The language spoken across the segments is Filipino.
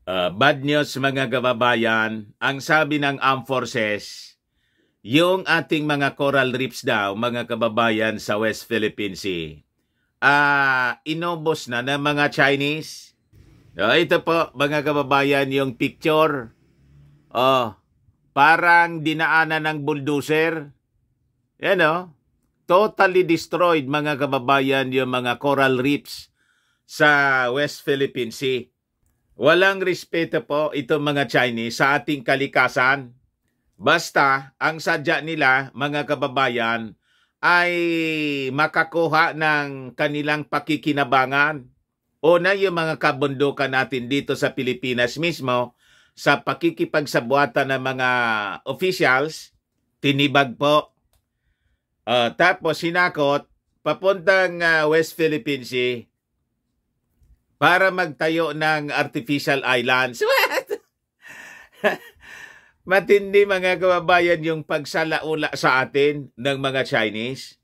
Bad news mga kababayan, ang sabi ng Armed Forces, yung ating mga coral reefs daw, mga kababayan sa West Philippine Sea, inubos na ng mga Chinese. Ito po mga kababayan yung picture. Parang dinaanan ng bulldozer. Yan totally destroyed mga kababayan yung mga coral reefs sa West Philippine Sea. Walang respeto po itong mga Chinese sa ating kalikasan. Basta, ang sadya nila, mga kababayan, ay makakuha ng kanilang pakikinabangan. Una, yung mga kabundukan natin dito sa Pilipinas mismo, sa pakikipagsabuatan ng mga officials, tinibag po. Tapos sinakot, papuntang West Philippine Sea, para magtayo ng artificial islands. Matindi mga kababayan yung pagsalaula sa atin ng mga Chinese.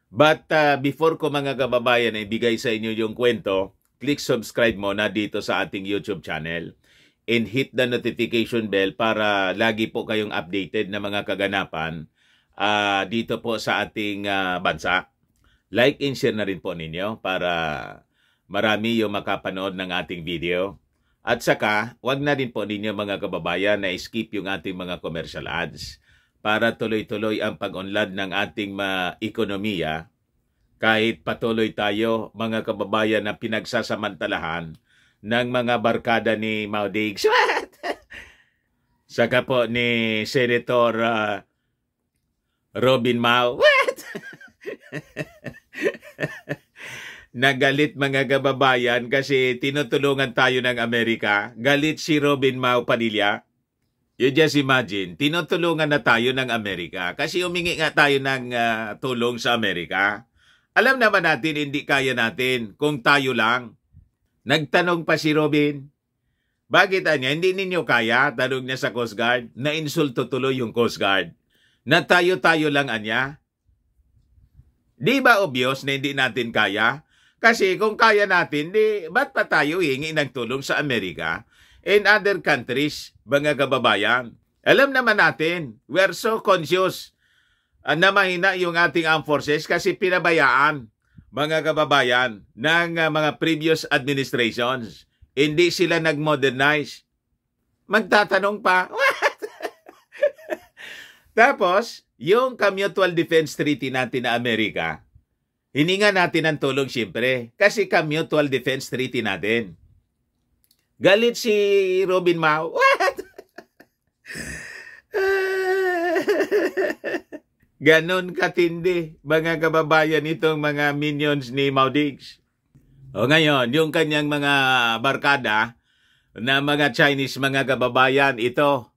But before ko mga kababayan ibigay sa inyo yung kwento, click subscribe muna dito sa ating YouTube channel and hit the notification bell para lagi po kayong updated na mga kaganapan dito po sa ating bansa. Like and share na rin po ninyo para marami yung makapanood ng ating video. At saka, wag na din po ninyo mga kababayan na skip yung ating mga commercial ads para tuloy-tuloy ang pag-unlad ng ating ekonomiya kahit patuloy tayo mga kababayan na pinagsasamantalahan ng mga barkada ni Mau Diggs. Saka po ni Senator Robin Mau. Nagalit mga kababayan kasi tinutulungan tayo ng Amerika. Galit si Robin Mau Padilla. You just imagine, tinutulungan na tayo ng Amerika kasi humingi nga tayo ng tulong sa Amerika. Alam naman natin hindi kaya natin kung tayo lang. Nagtanong pa si Robin, bakit anya, hindi ninyo kaya? Tanong niya sa Coast Guard. Nainsulto tuloy yung Coast Guard. Na tayo-tayo lang anya. Di ba obvious na hindi natin kaya? Kasi kung kaya natin, ba't pa tayo hingi ng tulong sa Amerika and other countries, mga kababayan? Alam naman natin, we are so conscious na mahina yung ating armed forces kasi pinabayaan, mga kababayan, ng mga previous administrations. Hindi sila nag-modernize. Magtatanong pa, what? Tapos, yung Mutual Defense Treaty natin na Amerika, hininga natin ng tulong siyempre kasi Mutual Defense Treaty natin. Galit si Robin Mau. What? Ganon katindi mga kababayan itong mga minions ni Mau Diggs. O ngayon, yung kanyang mga barkada na mga Chinese mga kababayan, ito,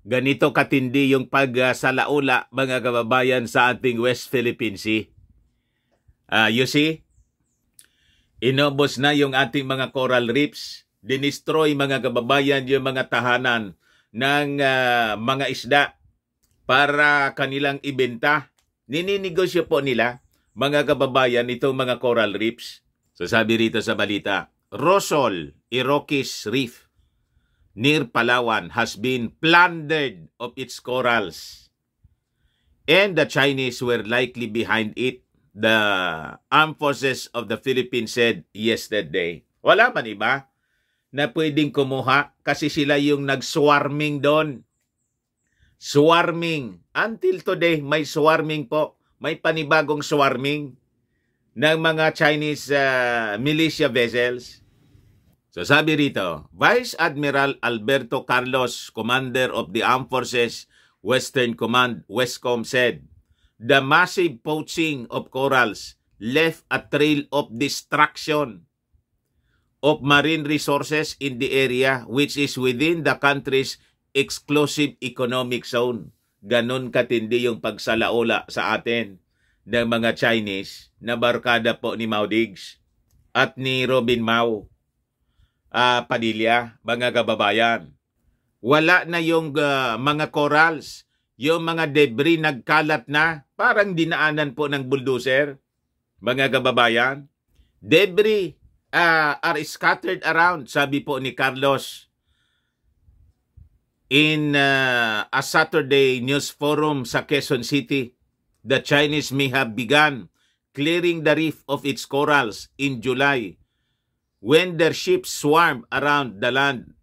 ganito katindi yung pagsalaula mga kababayan sa ating West Philippine Sea. You see, inubos na yung ating mga coral reefs, dinestroy mga kababayan yung mga tahanan ng mga isda para kanilang ibenta. Nininegosyo po nila, mga kababayan, itong mga coral reefs. So sabi rito sa balita, Rosol, Iroquois Reef, near Palawan, has been plundered of its corals. And the Chinese were likely behind it, the Armed Forces of the Philippines said yesterday. Wala man iba na pwedeng kumuha kasi sila yung nag-swarming doon. Swarming. Until today, may swarming po. May panibagong swarming ng mga Chinese militia vessels. So sabi rito, Vice Admiral Alberto Carlos, Commander of the Armed Forces Western Command, WESCOM, said, the massive poaching of corals left a trail of destruction of marine resources in the area which is within the country's exclusive economic zone. Ganon katindi yung pagsalaula sa atin ng mga Chinese na barkada po ni Mau Diggs at ni Robin Mau Padilla, mga kababayan. Wala na yung mga corals, yung mga debris nagkalat na, parang dinaanan po ng bulldozer, mga kababayan. Debris are scattered around, sabi po ni Carlos In a Saturday news forum sa Quezon City, the Chinese may have begun clearing the reef of its corals in July when their ships swarmed around the land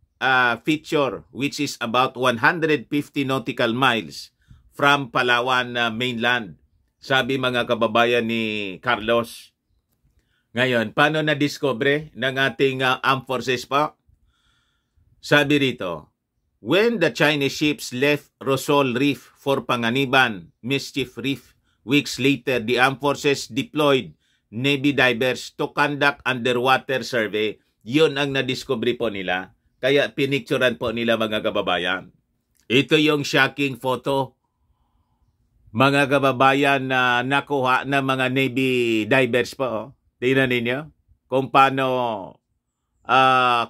feature, which is about 150 nautical miles from Palawan mainland. Sabi mga kababayan ni Carlos. Ngayon, paano na-discover ng ating armed forces pa? Sabi rito, when the Chinese ships left Rosol Reef for Panganiban, Mischief Reef, weeks later, the armed forces deployed Navy divers to conduct underwater survey. Yun ang na-discover po nila. Kaya pinicturan po nila mga kababayan. Ito yung shocking photo, mga kababayan, na nakuha ng mga Navy divers po. Oh. Tingnan ninyo kung paano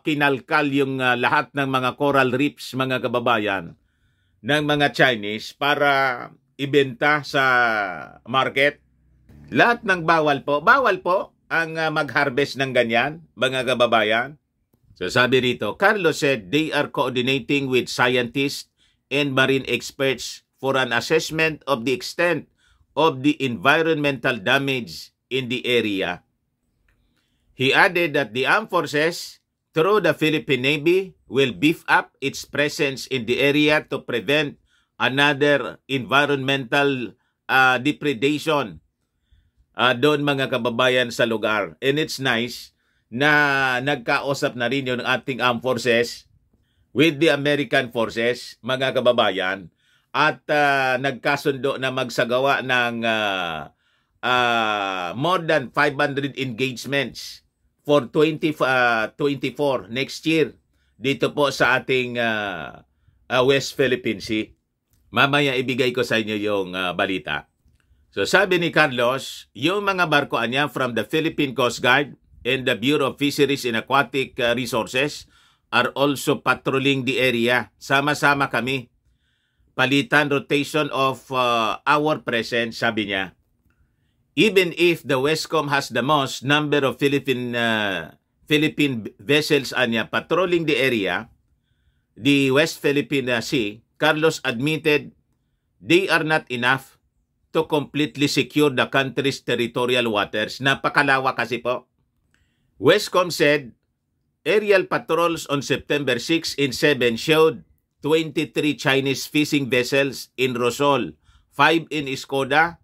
kinalkal yung lahat ng mga coral reefs, mga kababayan, ng mga Chinese para ibenta sa market. Lahat ng bawal po ang mag-harvest ng ganyan, mga kababayan. So sabi rito, Carlos said they are coordinating with scientists and marine experts for an assessment of the extent of the environmental damage in the area. He added that the armed forces, through the Philippine Navy, will beef up its presence in the area to prevent another environmental depredation doon, mga kababayan, sa lugar. And it's nice na nagkausap na rin yung ating armed forces with the American forces, mga kababayan, at nagkasundo na magsagawa ng more than 500 engagements for 2024 next year dito po sa ating West Philippine Sea. Mamaya ibigay ko sa inyo yung balita. So sabi ni Carlos, yung mga barkoan niya from the Philippine Coast Guard and the Bureau of Fisheries and Aquatic Resources are also patrolling the area. Sama-sama kami. Palitan rotation of our presence, sabi niya. Even if the Westcom has the most number of Philippine vessels patrolling the area, the West Philippine Sea, Carlos admitted they are not enough to completely secure the country's territorial waters. Napakalawa kasi po. Westcom said aerial patrols on September 6 and 7 showed 23 Chinese fishing vessels in Rosol, 5 in Escoda,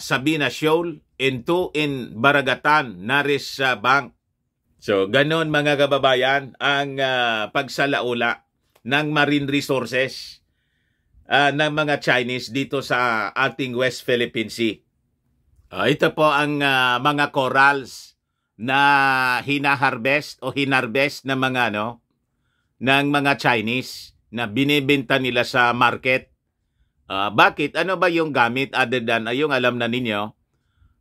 Sabina Shoal, and 2 in Baragatan, Naris Bank. So, ganon, mga kababayan, ang pagsalaula ng marine resources ng mga Chinese dito sa ating West Philippine Sea. Ito po ang mga corals na hinaharvest o hinarvest ng mga ng mga Chinese na binibenta nila sa market. Bakit? Ano ba yung gamit other than yung alam na ninyo,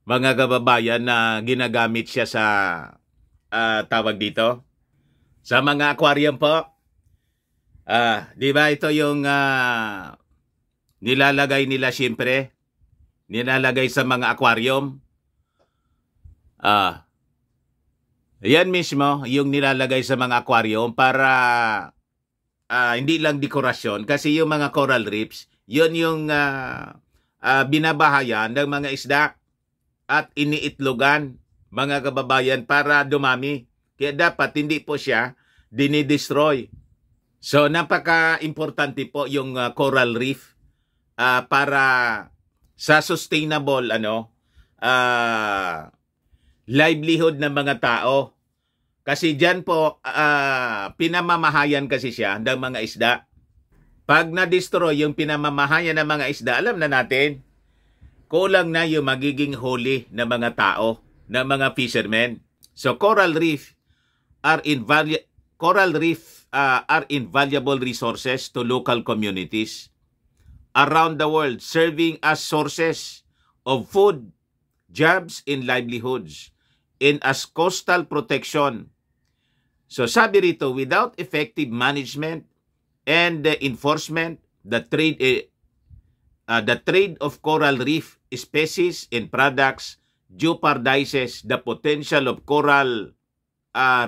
mga kababayan, na ginagamit siya sa tawag dito? Sa mga aquarium po. Di ba ito yung nilalagay nila siyempre? Nilalagay sa mga aquarium. Yan mismo yung nilalagay sa mga aquarium para hindi lang dekorasyon. Kasi yung mga coral reefs, yun yung binabahayan ng mga isda at iniitlogan, mga kababayan, para dumami. Kaya dapat hindi po siya dinidestroy. So napaka-importante po yung coral reef para sa sustainable livelihood ng mga tao. Kasi dyan po, pinamamahayan kasi siya ng mga isda. Pag na-destroy yung pinamamahayan ng mga isda, alam na natin, kulang na yung magiging huli ng mga tao, ng mga fishermen. So coral reef are invaluable resources to local communities around the world, serving as sources of food, jobs, and livelihoods, and as coastal protection. So sabi rito, without effective management and enforcement, the trade of coral reef species and products jeopardizes the potential of coral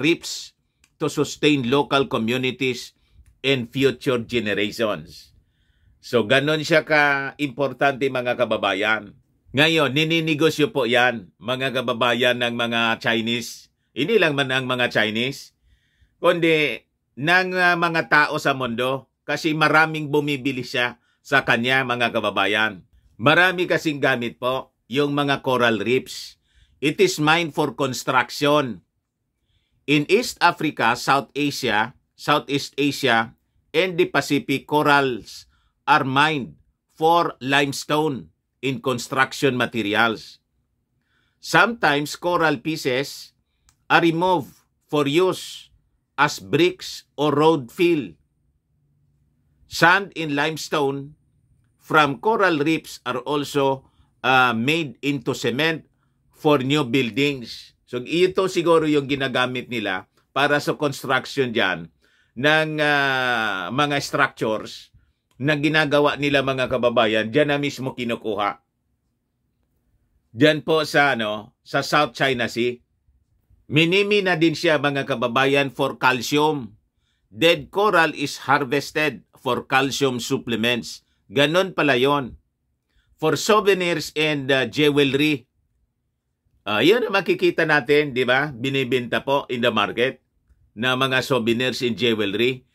reefs to sustain local communities and future generations. So, ganon siya ka-importante mga kababayan. Ngayon, nininegosyo po yan, mga kababayan ng mga Chinese. Hindi lang man ang mga Chinese, kundi ng mga tao sa mundo kasi maraming bumibili siya sa kanya, mga kababayan. Marami kasing gamit po yung mga coral reefs. It is mined for construction. In East Africa, Southeast Asia, and the Pacific, corals are mined for limestone in construction materials. Sometimes coral pieces are removed for use as bricks or road fill. Sand in limestone from coral reefs are also made into cement for new buildings. So ito siguro yung ginagamit nila para sa construction dyan ng mga structures na ginagawa nila, mga kababayan. Dyan na mismo kinukuha. Dyan po sa South China Sea. Minimina din siya, mga kababayan, for calcium. Dead coral is harvested for calcium supplements. Ganon pala yon. For souvenirs and jewelry. Yan ang makikita natin, di ba? Binibenta po in the market na mga souvenirs and jewelry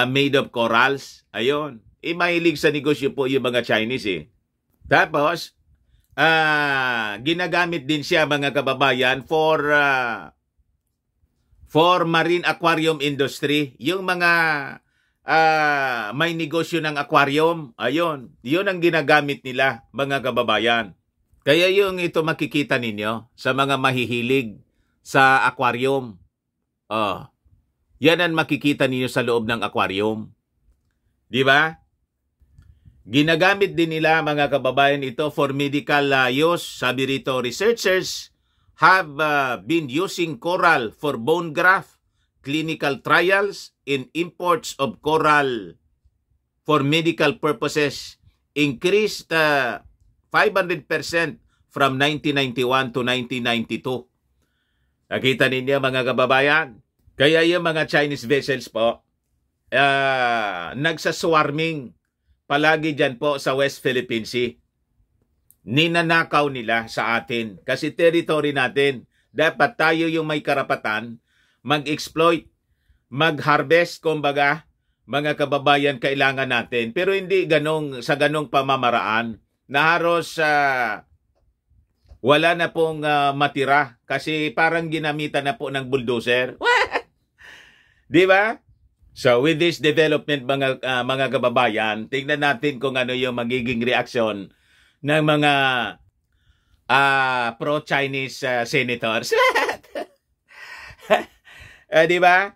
made of corals. Ayun. Mahilig sa negosyo po yung mga Chinese eh. Tapos, ginagamit din siya, mga kababayan, for marine aquarium industry. Yung mga may negosyo ng aquarium, ayun. Yun ang ginagamit nila, mga kababayan. Kaya yung ito makikita ninyo sa mga mahihilig sa aquarium. Yan ang makikita ninyo sa loob ng aquarium. Di ba? Ginagamit din nila, mga kababayan, ito for medical use. Sabi rito, researchers have been using coral for bone graft, clinical trials, and imports of coral for medical purposes increased 500% from 1991 to 1992. Nakita ninyo, mga kababayan? Kaya yung mga Chinese vessels po, nagsaswarming palagi dyan po sa West Philippine Sea. Ninanakaw nila sa atin kasi territory natin. Dapat tayo yung may karapatan mag-exploit, mag-harvest, kumbaga, mga kababayan, kailangan natin. Pero hindi sa ganong pamamaraan na halos wala na pong matira kasi parang ginamitan na po ng bulldozer. Di ba? So with this development, mga kababayan, tingnan natin kung ano yung magiging reaksyon ng mga pro-Chinese senators. Di ba?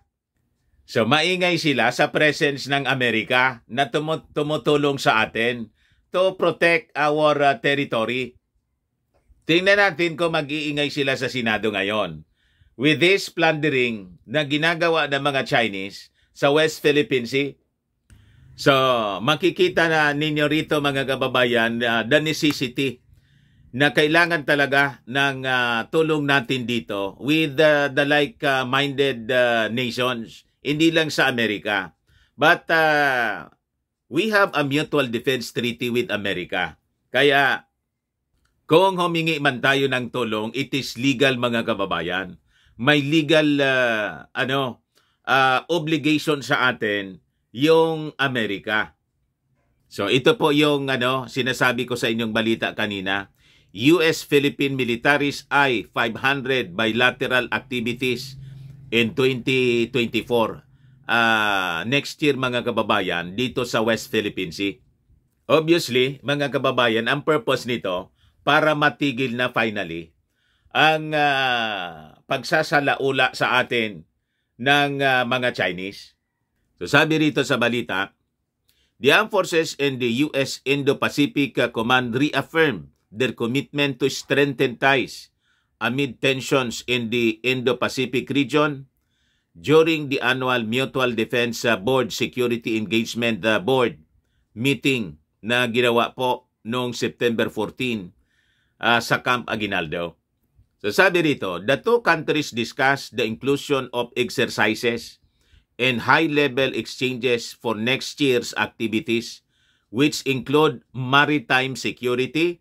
So maingay sila sa presence ng Amerika na tumutulong sa atin to protect our territory. Tingnan natin kung mag-iingay sila sa Senado ngayon. With this plundering na ginagawa ng mga Chinese sa West Philippine Sea. So, makikita na ninyo rito, mga kababayan, the necessity na kailangan talaga ng tulong natin dito with the like-minded nations, hindi lang sa Amerika. But we have a mutual defense treaty with America. Kaya, kung humingi man tayo ng tulong, it is legal, mga kababayan. May legal obligation sa atin yung Amerika. So ito po yung sinasabi ko sa inyong balita kanina. US-Philippine militaries I-500 bilateral activities in 2024. Next year, mga kababayan, dito sa West Philippine Sea. Obviously, mga kababayan, ang purpose nito para matigil na finally ang pagsasalaula sa atin ng mga Chinese. So sabi rito sa balita, the armed forces and the U.S. Indo-Pacific Command reaffirmed their commitment to strengthen ties amid tensions in the Indo-Pacific region during the annual Mutual Defense Board Security Engagement Board meeting na ginawa po noong September 14 sa Camp Aguinaldo. So sabi rito, the two countries discussed the inclusion of exercises and high-level exchanges for next year's activities, which include maritime security,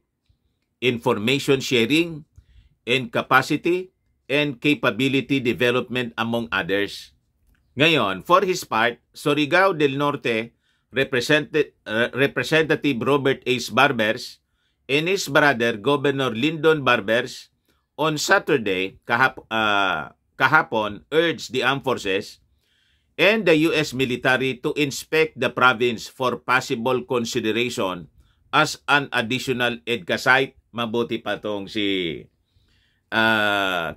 information sharing, and capacity and capability development, among others. Ngayon, for his part, Surigao del Norte Representative Robert H. Barbers and his brother, Governor Lyndon Barbers, on Saturday, kahapon, urged the armed forces and the U.S. military to inspect the province for possible consideration as an additional EDCA site. Mabuti pa tong si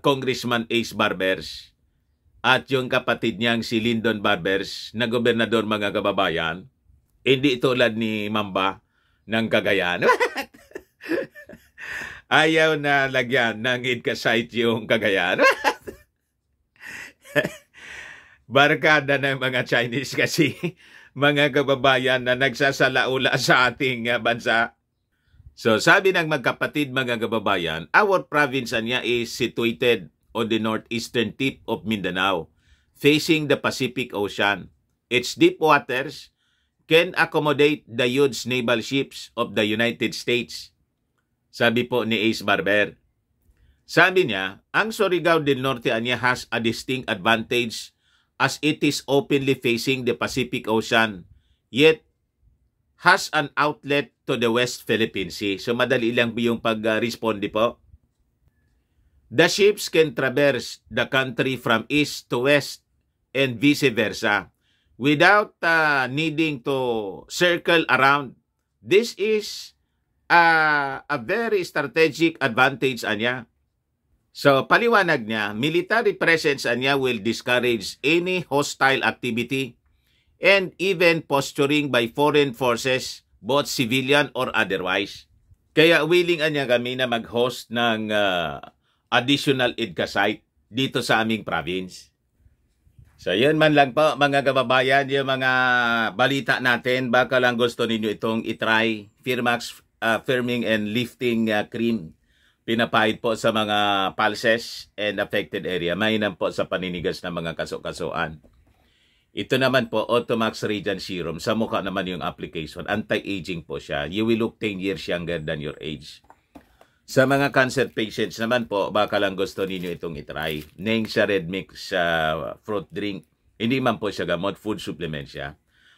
Congressman Ace Barbers at yung kapatid niyang si Lyndon Barbers na gobernador, mga kababayan, hindi tulad ni Mamba ng Cagayan. Ayaw na lagyan ng EDCA site yung Cagayan. Barkada ng mga Chinese kasi, mga kababayan, na nagsasalaula sa ating bansa. So sabi ng magkapatid, mga kababayan, our province niya is situated on the northeastern tip of Mindanao, facing the Pacific Ocean. Its deep waters can accommodate the huge naval ships of the United States. Sabi po ni Ace Barber. Sabi niya, ang Surigao del Norte niya has a distinct advantage as it is openly facing the Pacific Ocean, yet has an outlet to the West Philippine Sea. So madali lang yung pag-responde po. The ships can traverse the country from east to west and vice versa without needing to circle around. This is a very strategic advantage niya. So, paliwanag niya, military presence niya will discourage any hostile activity and even posturing by foreign forces, both civilian or otherwise. Kaya willing niya kami na mag-host ng additional EDCA site dito sa aming province. So, yun man lang po, mga kababayan, yung mga balita natin. Baka lang gusto ninyo itong itry. Firmax Firming and Lifting Cream. Pinapahid po sa mga pulses and affected area. Mainam po sa paninigas ng mga kaso-kasuan. Ito naman po, Automax Radiant Serum. Sa mukha naman yung application. Anti-aging po siya. You will look 10 years younger than your age. Sa mga cancer patients naman po, baka lang gusto ninyo itong itry. Neng sa red mix fruit drink. Hindi man po siya gamot, food supplement siya.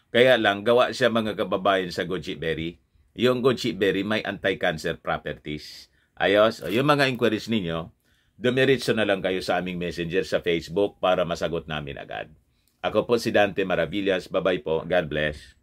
Kaya lang, gawa siya, mga kababayan, sa goji berry. Yung goji berry may anti-cancer properties. Ayos, yung mga inquiries ninyo, dumiretso na lang kayo sa aming messenger sa Facebook para masagot namin agad. Ako po si Dante Maravillas. Bye-bye po. God bless.